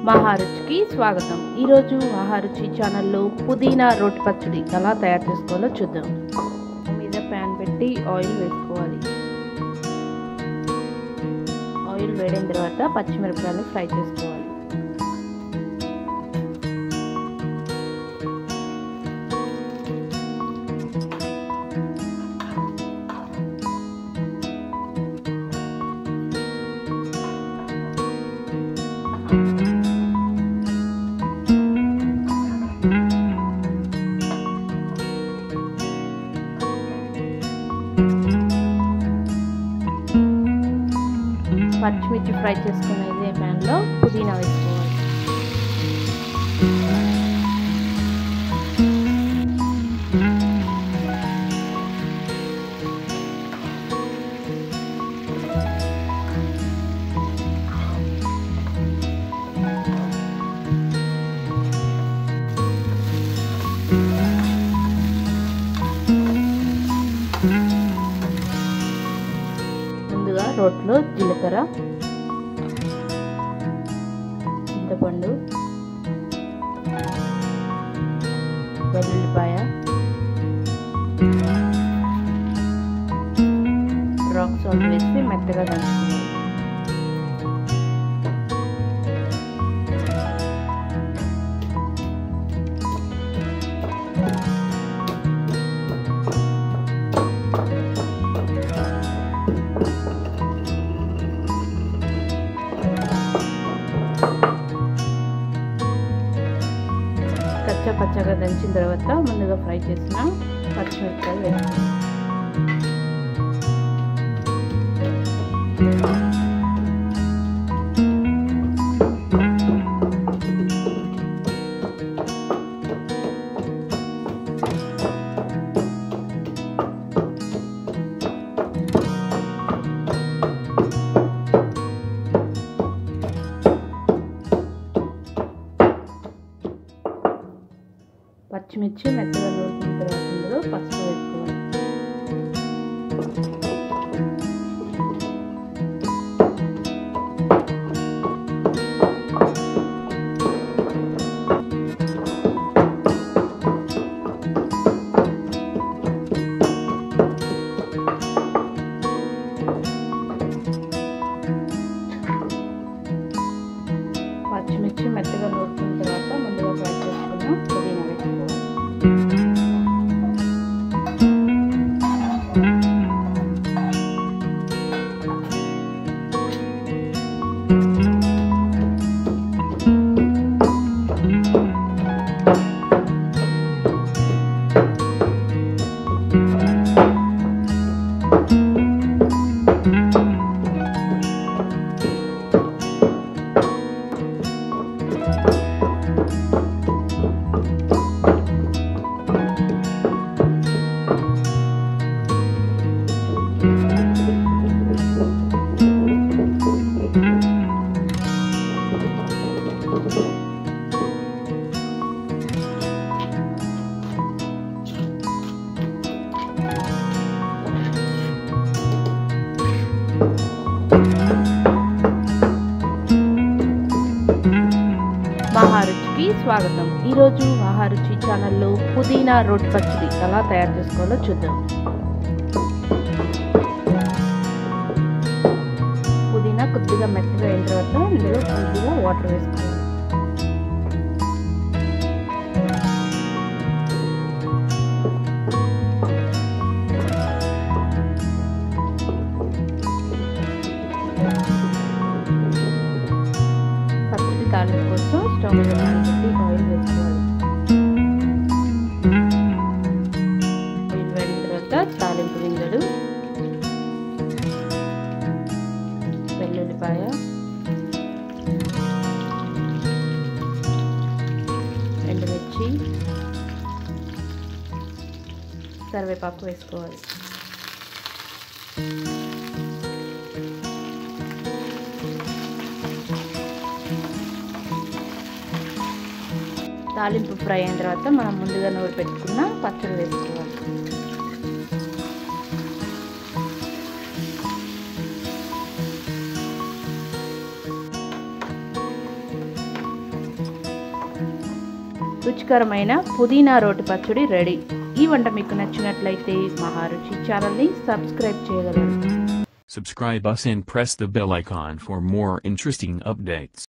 మహా రుచికి స్వాగతం. ఈరోజు మహా రుచి ఛానల్లో పుదీనా రోటి పచ్చడి ఎలా తయారు చేసుకోవాలో చూద్దాం. మీద ప్యాన్ పెట్టి ఆయిల్ వేసుకోవాలి. ఆయిల్ వేడిన తర్వాత పచ్చిమిరపకాయలు ఫ్రై చేసుకోవాలి. పచ్చిమిర్చి ఫ్రై చేసుకున్న ఇదే ప్యాన్లో పుదీనా వేసుకోవాలి. ముందుగా రోట్లో జీలకర్ర, చింతపండు, వెల్లుల్లిపాయ, రాక్ సాల్ట్ వేసి మెత్తగా దంచుకోవాలి. పచ్చగా దంచిన తర్వాత ముందుగా ఫ్రై చేసిన పచ్చిమిరపకాయలు వేసుకోవాలి. పచ్చిమిర్చి మెత్తగా నూరుకున్న తర్వాత ఇందులో పసుపు వేసుకోవాలి. పచ్చిమిర్చి మెత్తగా నూరుకున్న తర్వాత ముందుగా ఫ్రై చేసుకున్న పుదీనా వేసుకోవాలి. మహా రుచికి స్వాగతం. ఈరోజు మహా రుచి ఛానల్లో పుదీనా రోటి పచ్చడి ఎలా తయారు చేసుకోవాలో చూద్దాం. పుదీనా కొద్దిగా మెత్తగా అయిన తర్వాత ఇందులో కొద్దిగా వాటర్ వేసుకోవాలి. తాలింపు కోసం స్టవ్ మీద పెట్టి ఆయిల్ వేసుకోవాలి. ఆయిల్ వేడిన తర్వాత తాలింపు గింజలు, వెల్లుల్లిపాయ, ఎండుమిర్చి, కరివేపాకు వేసుకోవాలి. తాలింపు ఫ్రై అయిన తర్వాత మనం ముందుగా నూరు పెట్టుకున్న పచ్చడి వేసుకోవాలి. రుచికరమైన పుదీనా రోటి పచ్చడి రెడీ. ఈ వంట మీకు నచ్చినట్లయితే మహారుచి ఛానల్ని సబ్స్క్రైబ్ చేయగలరు. Subscribe us and press the bell icon for more interesting updates.